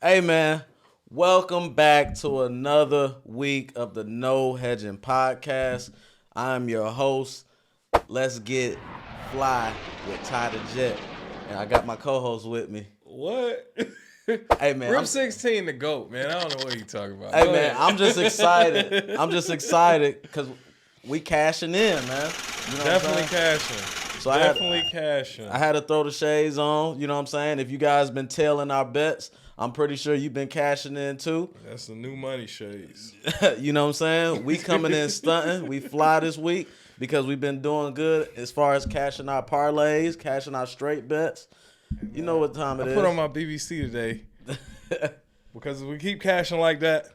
Hey, man. Welcome back to another week of the No Hedging Podcast. I'm your host. Let's get fly with Ty the Jet. And I got my co-host with me. What? Hey, man. Rip 16 the GOAT, man. I don't know what you talking about. Hey, man. I'm just excited because we cashing in, man. You know Definitely cashing. So cashing. I had to throw the shades on. You know what I'm saying? If you guys been tailing our bets, I'm pretty sure you've been cashing in too. That's the new money shades. You know what I'm saying? We coming in stunting. We fly this week because we've been doing good as far as cashing our parlays, cashing our straight bets. You know what time it is. I put on my BBC today because if we keep cashing like that,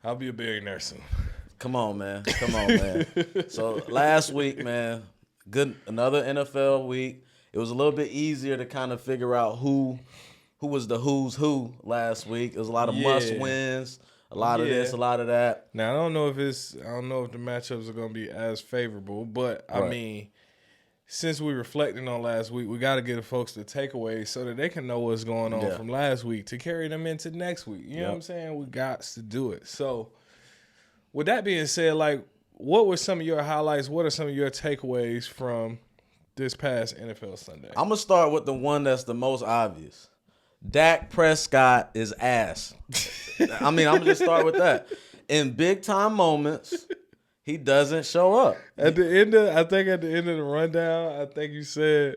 I'll be a billionaire soon. Come on, man. So last week, man, another NFL week. It was a little bit easier to kind of figure out who was the who's who last week. It was a lot of must wins, a lot of this, a lot of that. Now I don't know if the matchups are gonna be as favorable, but right. I mean, since we reflecting on last week, we got to give the folks the takeaways so that they can know what's going on from last week to carry them into next week. You know what I'm saying? We got to do it. So with that being said, like, what were some of your highlights? What are some of your takeaways from this past NFL Sunday? I'm gonna start with the one that's the most obvious. Dak Prescott is ass. I mean, I'm going to just start with that. In big-time moments, he doesn't show up. At the end of the rundown, I think you said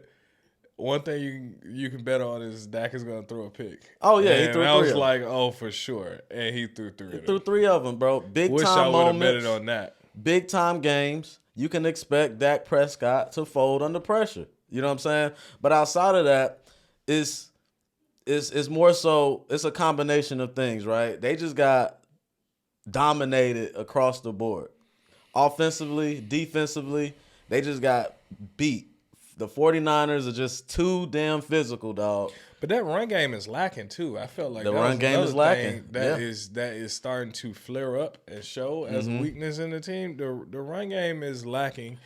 one thing you can bet on is Dak is going to throw a pick. Oh, yeah, and he threw three. I was like, oh, for sure. And he threw three of them. He threw three of them, bro. Big-time moments. Wish I would have betted on that. Big-time games. You can expect Dak Prescott to fold under pressure. You know what I'm saying? But outside of that, it's more so, it's a combination of things, right? They just got dominated across the board. Offensively, defensively, they just got beat. The 49ers are just too damn physical, dog. But that run game is lacking too. I felt like the run game is lacking. That is starting to flare up and show as a weakness in the team. The run game is lacking.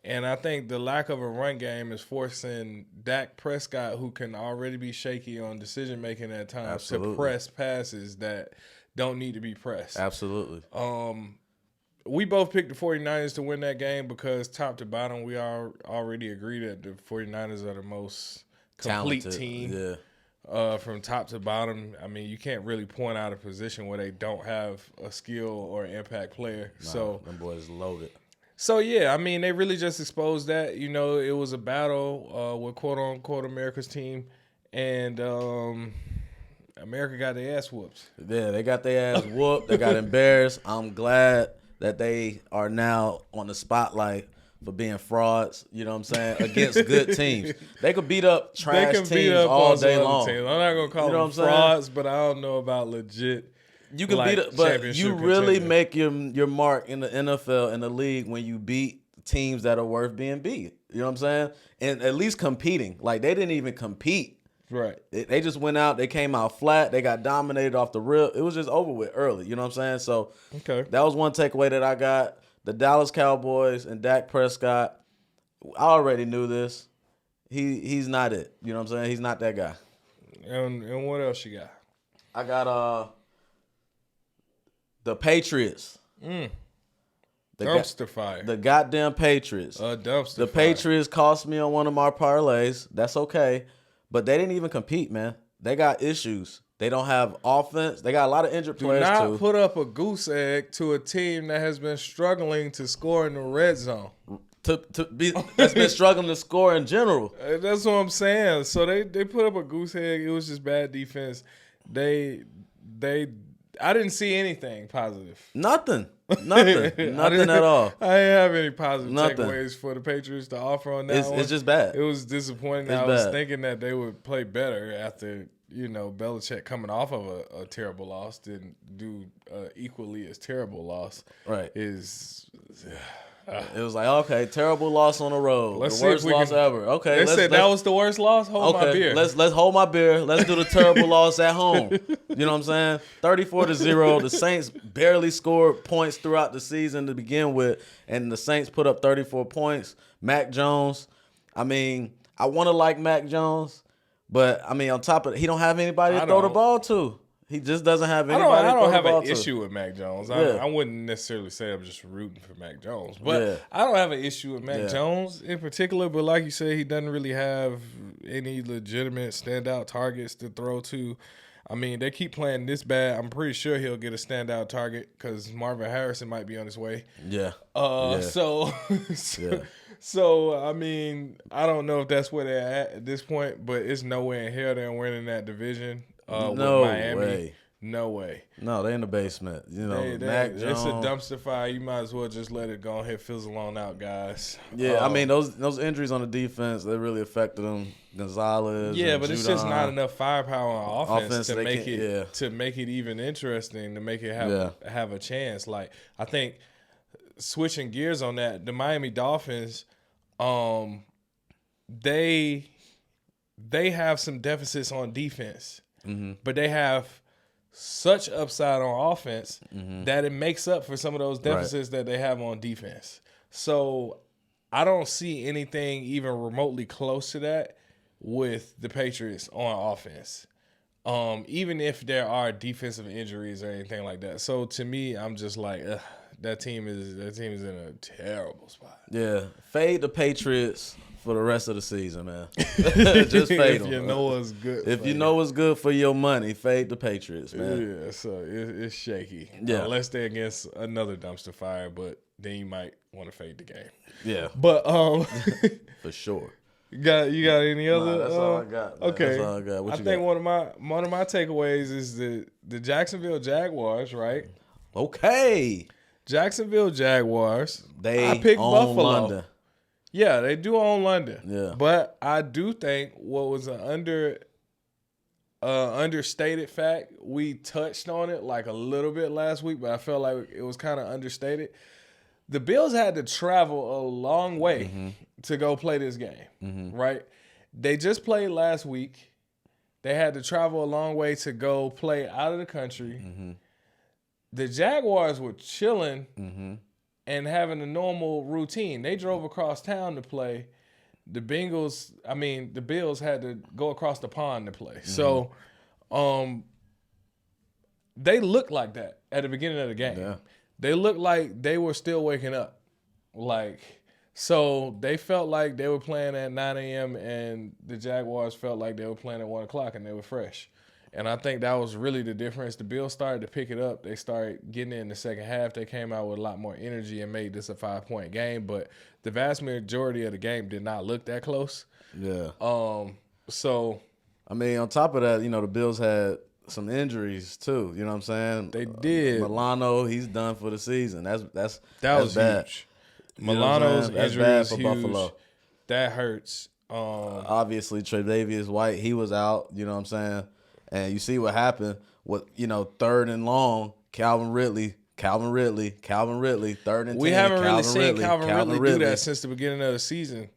And I think the lack of a run game is forcing Dak Prescott, who can already be shaky on decision-making at times, to press passes that don't need to be pressed. Absolutely. We both picked the 49ers to win that game because top to bottom, we already agree that the 49ers are the most complete team. Yeah. From top to bottom. I mean, you can't really point out a position where they don't have a skill or impact player. Nah, so them boys loaded. So, yeah, I mean, they really just exposed that. You know, it was a battle with quote-unquote America's team, and America got their ass whooped. Yeah, they got their ass whooped. They got embarrassed. I'm glad that they are now on the spotlight for being frauds, you know what I'm saying, against good teams. They could beat up trash teams all day long. I'm not going to call them frauds, but I don't know about legit. You can beat it, but you really make your mark in the NFL, in the league, when you beat teams that are worth being beat. You know what I'm saying? And at least competing. Like, they didn't even compete. Right. They just went out. They came out flat. They got dominated off the rip. It was just over with early. You know what I'm saying? So that was one takeaway that I got. The Dallas Cowboys and Dak Prescott, I already knew this. He's not it. You know what I'm saying? He's not that guy. And what else you got? I got the Patriots. Dumpster fire. The goddamn Patriots. Dumpster The fire. Patriots cost me on one of my parlays. That's okay. But they didn't even compete, man. They got issues. They don't have offense. They got a lot of injured players, too. Do not put up a goose egg to a team that has been struggling to score in the red zone. That's been struggling to score in general. That's what I'm saying. So they put up a goose egg. It was just bad defense. I didn't see anything positive. Nothing at all. I didn't have any positive takeaways for the Patriots to offer on that one. It's just bad. It was disappointing. I was thinking that they would play better after, Belichick coming off of a terrible loss, didn't do equally as terrible loss. Right. It was like, okay, terrible loss on the road. Let's the worst loss ever. Okay, they said that was the worst loss? Hold my beer. Let's hold my beer. Let's do the terrible loss at home. You know what I'm saying? 34-0. The Saints barely scored points throughout the season to begin with, and the Saints put up 34 points. Mac Jones, I mean, I want to like Mac Jones, but, I mean, on top of it, he don't have anybody to throw the ball to. He just doesn't have anybody. I don't have an issue with Mac Jones. I wouldn't necessarily say I'm just rooting for Mac Jones, but I don't have an issue with Mac Jones in particular. But like you said, he doesn't really have any legitimate standout targets to throw to. I mean, they keep playing this bad. I'm pretty sure he'll get a standout target because Marvin Harrison might be on his way. Yeah. So I mean, I don't know if that's where they're at this point, but it's nowhere in hell they're winning that division. With Miami. Way. No way. No, they in the basement. Mac Jones. It's a dumpster fire. You might as well just let it go ahead, fizzle on out, guys. Yeah, I mean those injuries on the defense, they really affected them. Gonzalez. Yeah, but it's just not enough firepower on offense to make it even interesting, to make it have a chance. Like, I think switching gears on that, the Miami Dolphins, they have some deficits on defense, but they have such upside on offense that it makes up for some of those deficits that they have on defense. So I don't see anything even remotely close to that with the Patriots on offense, even if there are defensive injuries or anything like that. So to me, I'm just like, that team is in a terrible spot. Yeah, fade the Patriots for the rest of the season, man. Just fade them. If you know what's good. If you know what's good for your money, fade the Patriots, man. Yeah, so it's shaky. Yeah. Unless they're against another dumpster fire, but then you might want to fade the game. Yeah. But for sure. You got any other? That's all I got. Man. Okay. That's all I got. What I you think got? one of my takeaways is the Jacksonville Jaguars, right? Okay. Jacksonville Jaguars. I picked own Buffalo. London. Yeah, they do own London. Yeah. But I do think what was an understated fact, we touched on it like a little bit last week, but I felt like it was kind of understated. The Bills had to travel a long way to go play this game, right? They just played last week. They had to travel a long way to go play out of the country. The Jaguars were chilling and having a normal routine. They drove across town to play. The Bills had to go across the pond to play. So they looked like that at the beginning of the game. Yeah. They looked like they were still waking up. So they felt like they were playing at 9 a.m. and the Jaguars felt like they were playing at 1 o'clock and they were fresh. And I think that was really the difference. The Bills started to pick it up. They started getting it in the second half. They came out with a lot more energy and made this a 5-point game. But the vast majority of the game did not look that close. Yeah. So, I mean, on top of that, the Bills had some injuries too. You know what I'm saying? They did. Milano, he's done for the season. That was bad. Huge. Milano's injury is for huge. Buffalo. That hurts. Obviously, Tre'Davious White, he was out. You know what I'm saying? And you see what happened with, third and long, Calvin Ridley, 3rd and 10. We haven't really seen Calvin Ridley do that since the beginning of the season.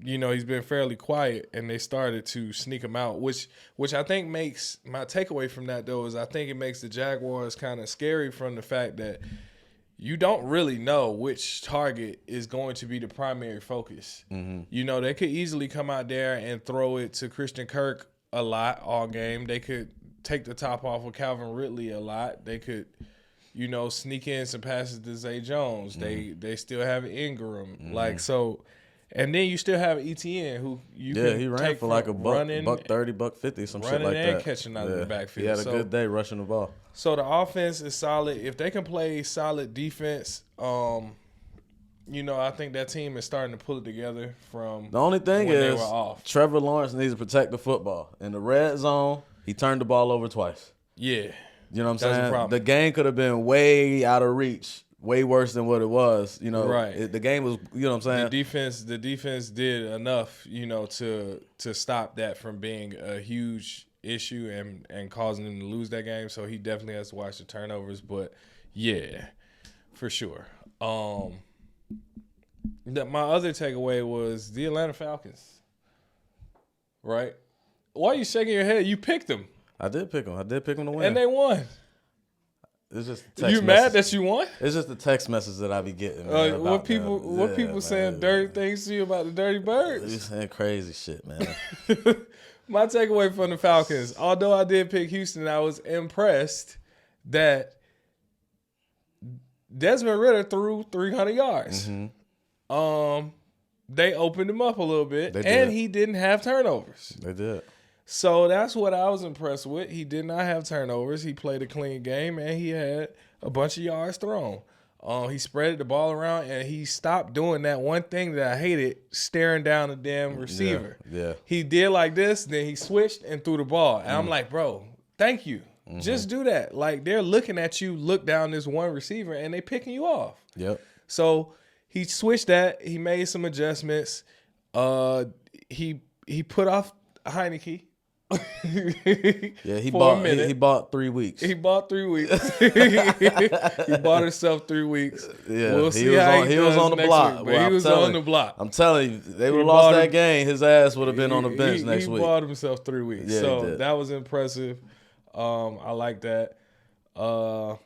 He's been fairly quiet, and they started to sneak him out, which I think makes my takeaway from that, though, is I think it makes the Jaguars kind of scary from the fact that you don't really know which target is going to be the primary focus. They could easily come out there and throw it to Christian Kirk a lot all game. They could take the top off of Calvin Ridley a lot. They could, sneak in some passes to Zay Jones. They still have Ingram. And then you still have ETN, who he ran for like a $130, $150, some shit like that. Running and catching out of the backfield. He had a good day rushing the ball. So the offense is solid. If they can play solid defense, I think that team is starting to pull it together from the only thing when is they were off. Trevor Lawrence needs to protect the football. In the red zone, he turned the ball over twice. Yeah. You know what I'm saying? The game could have been way out of reach, way worse than what it was. Right. The game was, you know what I'm saying? The defense did enough, to stop that from being a huge issue and causing them to lose that game. So he definitely has to watch the turnovers. But yeah, for sure. My other takeaway was the Atlanta Falcons. Right? Why are you shaking your head? You picked them. I did pick them. To win. And they won. It's just text you mad that you won? It's just the text message that I be getting. What people saying dirty things to you about the Dirty Birds? You saying crazy shit, man. My takeaway from the Falcons, although I did pick Houston, I was impressed that Desmond Ridder threw 300 yards. Mm-hmm. They opened him up a little bit, and he didn't have turnovers. They did. So that's what I was impressed with. He did not have turnovers. He played a clean game, and he had a bunch of yards thrown. He spread the ball around, and he stopped doing that one thing that I hated, staring down the damn receiver. Yeah. He did like this, then he switched and threw the ball. And I'm like, bro, thank you. Mm-hmm. Just do that. Like, they're looking at you, look down this one receiver, and they picking you off. Yep. So he switched that. He made some adjustments. He put off Heineke. Yeah, he bought 3 weeks. He bought 3 weeks. He bought himself 3 weeks. Yeah, we'll see he was on the block. Well, he was on the block. I'm telling you, they would have lost that game. His ass would have been on the bench next week. He bought himself 3 weeks. Yeah, so that was impressive. I like that. The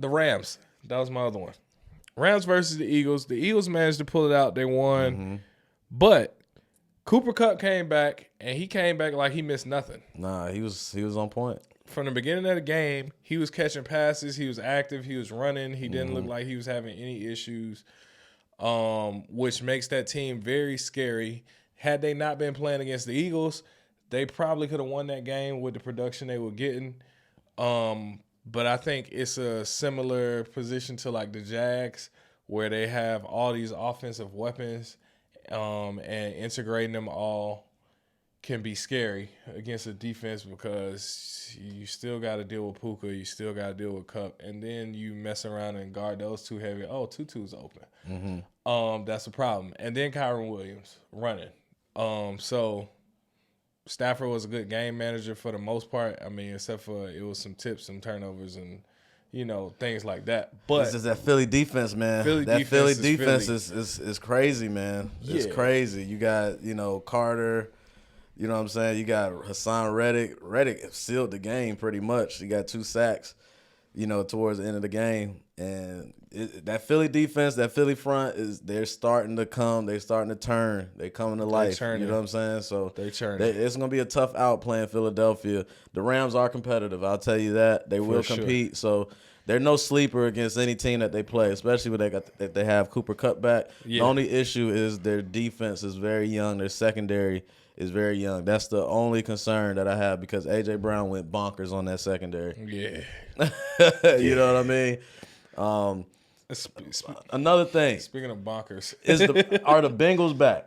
Rams. That was my other one. Rams versus the Eagles. The Eagles managed to pull it out. They won. Mm-hmm. But Cooper Kupp came back, and he came back like he missed nothing. Nah, he was on point. From the beginning of the game, he was catching passes. He was active. He was running. He didn't look like he was having any issues, which makes that team very scary. Had they not been playing against the Eagles, they probably could have won that game with the production they were getting. But I think it's a similar position to like the Jags, where they have all these offensive weapons. And integrating them all can be scary against a defense because you still got to deal with Puka, you still got to deal with Kupp, and then you mess around and guard those two heavy. Oh, Tutu's open. Mm-hmm. That's a problem. And then Kyron Williams running. So Stafford was a good game manager for the most part. I mean, except for it was some tips, some turnovers, and things like that. But it's just that Philly defense, man. Philly defense is crazy, man. Yeah. It's crazy. You got, Carter, you know what I'm saying? You got Hassan Reddick. Reddick sealed the game pretty much. He got 2 sacks, towards the end of the game. And that Philly defense, that Philly front, they're starting to come. They're starting to turn. They're coming to life. You know what I'm saying? So it's going to be a tough out playing Philadelphia. The Rams are competitive. I'll tell you that. They will compete. So they're no sleeper against any team that they play, especially when they have Cooper Kupp back. Yeah. The only issue is their defense is very young. Their secondary is very young. That's the only concern that I have because A.J. Brown went bonkers on that secondary. Yeah. You know what I mean? Another thing. Speaking of bonkers, are the Bengals back?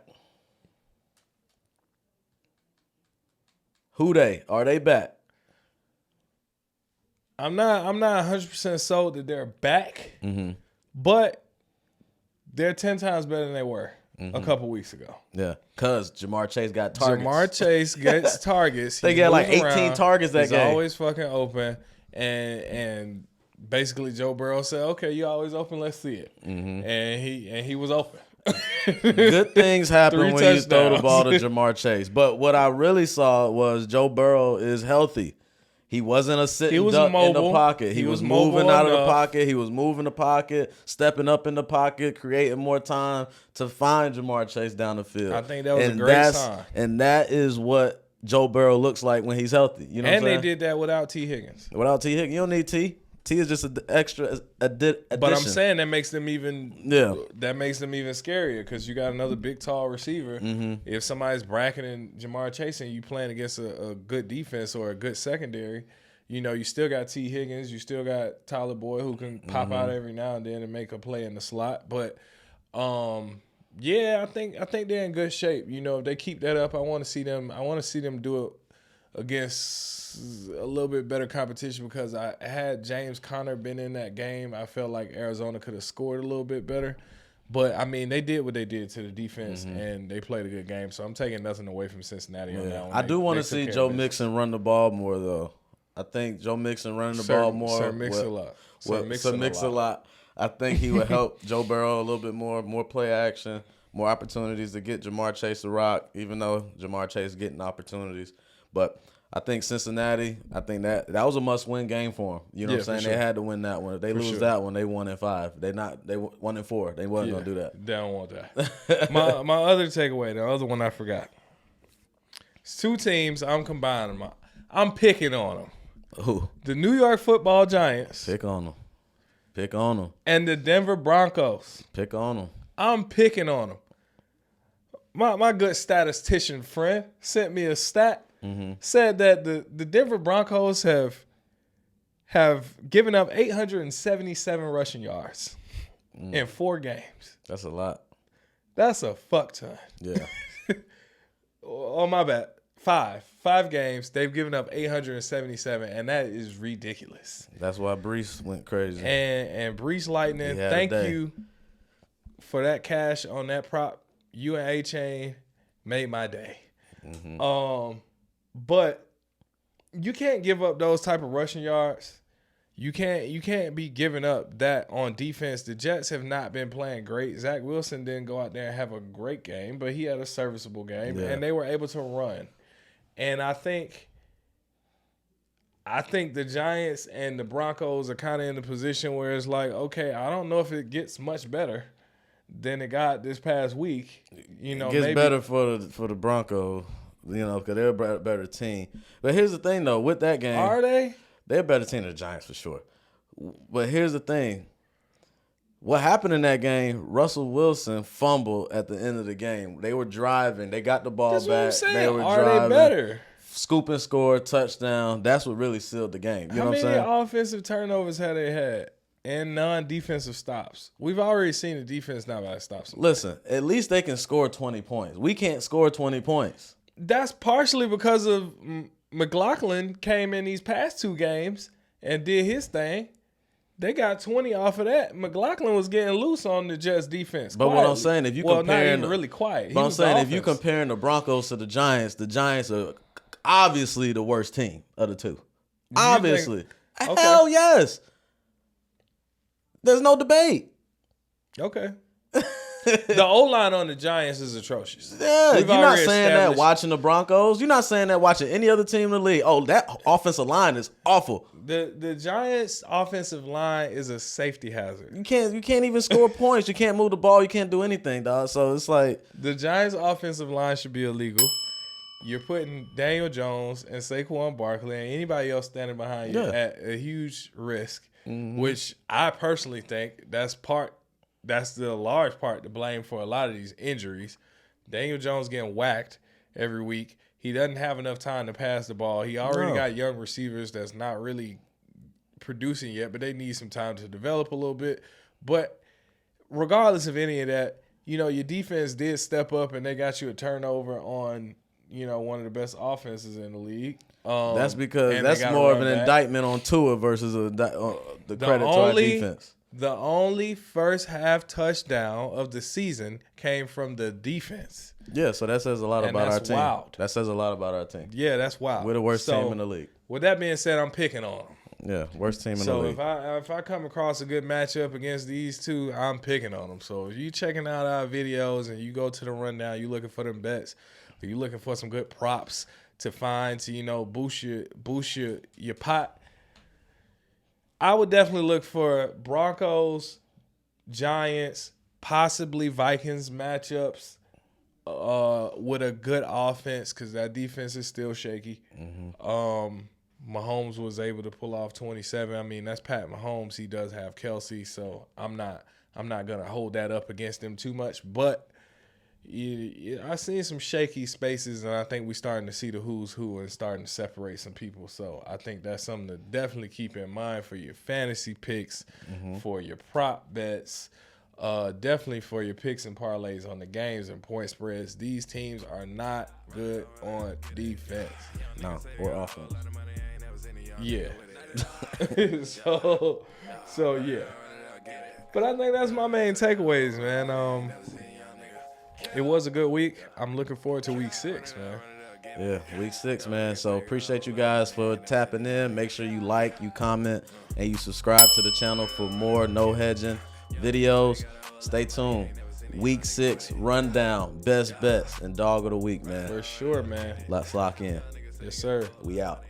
Are they back? I'm not 100% sold that they're back, but they're 10 times better than they were a couple weeks ago. Yeah, because Jamar Chase got targets. Jamar Chase gets targets. They got like 18 targets that game. He's always fucking open, and basically Joe Burrow said, "Okay, you always open. Let's see it." Mm-hmm. And he was open. Good things happen when touchdowns. You throw the ball to Jamar Chase. But what I really saw was Joe Burrow is healthy. He wasn't a sitting duck in the pocket. He was moving out of the pocket. He was moving the pocket, stepping up in the pocket, creating more time to find Jamar Chase down the field. I think that was a great sign. And that is what Joe Burrow looks like when he's healthy. You know what I'm saying? And they did that without T. Higgins. Without T. Higgins. You don't need T. T is just an extra addition. But I'm saying that makes them even scarier because you got another big, tall receiver. Mm-hmm. If somebody's bracketing Jamar Chase and you playing against a good defense or a good secondary, you still got T. Higgins. You still got Tyler Boyd who can pop out every now and then and make a play in the slot. But, I think they're in good shape. If they keep that up, I want to see them do it against a little bit better competition because I had James Conner been in that game, I felt like Arizona could have scored a little bit better. But, I mean, they did what they did to the defense, and they played a good game. So I'm taking nothing away from Cincinnati on that one. I do want to see Joe Mixon run the ball more, though. I think Joe Mixon running the ball more. Sir Mix-a-Lot. I think he would help Joe Burrow a little bit more play action, more opportunities to get Jamar Chase to rock, even though Jamar Chase is getting opportunities. But I think Cincinnati, that was a must-win game for them. You know what I'm saying? Sure. They had to win that one. If they lose that one, they 1-5. They 1-4. They wasn't gonna do that. They don't want that. my other takeaway, the other one I forgot. It's two teams. I'm combining them. I'm picking on them. Who? The New York Football Giants. Pick on them. And the Denver Broncos. Pick on them. I'm picking on them. My good statistician friend sent me a stat. Said that the Denver Broncos have given up 877 rushing yards in 4 games. That's a lot. That's a fuck ton. Yeah. Oh, my bad. 5 games. They've given up 877, and that is ridiculous. That's why Brees went crazy. And Brees Lightning, thank you for that cash on that prop. You and A-Chain made my day. But you can't give up those type of rushing yards. You can't be giving up that on defense. The Jets have not been playing great. Zach Wilson didn't go out there and have a great game, but he had a serviceable game, and they were able to run. And I think the Giants and the Broncos are kind of in the position where it's like, okay, I don't know if it gets much better than it got this past week. You know, it gets better for the Broncos. You know, because they're a better team. But here's the thing, though. With that game. Are they? They're a better team than the Giants for sure. But here's the thing. What happened in that game, Russell Wilson fumbled at the end of the game. They were driving. They got the ball back. What I'm saying. They were driving. Are they better? Scoop and score, touchdown. That's what really sealed the game. You know what I'm saying? How many offensive turnovers have they had? And non-defensive stops. We've already seen the defense not by stops. Listen, at least they can score 20 points. We can't score 20 points. That's partially because of McLaughlin came in these past 2 games and did his thing. They got 20 off of that. McLaughlin was getting loose on the Jets defense. But quietly. What I'm saying, if you comparing, not even really quiet. But I'm saying, if you comparing the Broncos to the Giants are obviously the worst team of the two. Obviously, hell yes. There's no debate. Okay. The O-line on the Giants is atrocious. Yeah, you're not saying that watching the Broncos. You're not saying that watching any other team in the league. Oh, that offensive line is awful. The Giants' offensive line is a safety hazard. You can't even score points. You can't move the ball. You can't do anything, dog. So it's like the Giants' offensive line should be illegal. You're putting Daniel Jones and Saquon Barkley and anybody else standing behind you at a huge risk, which I personally think that's the large part to blame for a lot of these injuries. Daniel Jones getting whacked every week. He doesn't have enough time to pass the ball. He already got young receivers that's not really producing yet, but they need some time to develop a little bit. But regardless of any of that, you know, your defense did step up and they got you a turnover on, you know, one of the best offenses in the league. That's because that's more of an indictment on Tua versus the credit to our defense. The only first half touchdown of the season came from the defense. Yeah, so that says a lot about our team. Wild. That says a lot about our team. Yeah, that's wild. We're the worst team in the league. With that being said, I'm picking on them. Yeah, worst team in the league. So if I come across a good matchup against these two, I'm picking on them. So if you checking out our videos and you go to the rundown, you looking for them bets, or you looking for some good props to find to, you know, boost your pot, I would definitely look for Broncos, Giants, possibly Vikings matchups with a good offense because that defense is still shaky. Mahomes was able to pull off 27. I mean, that's Pat Mahomes. He does have Kelsey, so I'm not gonna hold that up against him too much. But I seen some shaky spaces, and I think we're starting to see the who's who and starting to separate some people. So I think that's something to definitely keep in mind for your fantasy picks, for your prop bets, definitely for your picks and parlays on the games and point spreads. These teams are not good on defense. No, or offense. Yeah. so yeah. But I think that's my main takeaways, man. It was a good week. I'm looking forward to week 6, man. Yeah, week 6, man. So appreciate you guys for tapping in. Make sure you like, you comment, and you subscribe to the channel for more no hedging videos. Stay tuned. Week 6 rundown, best bets, and dog of the week, man. For sure, man. Let's lock in. Yes, sir. We out.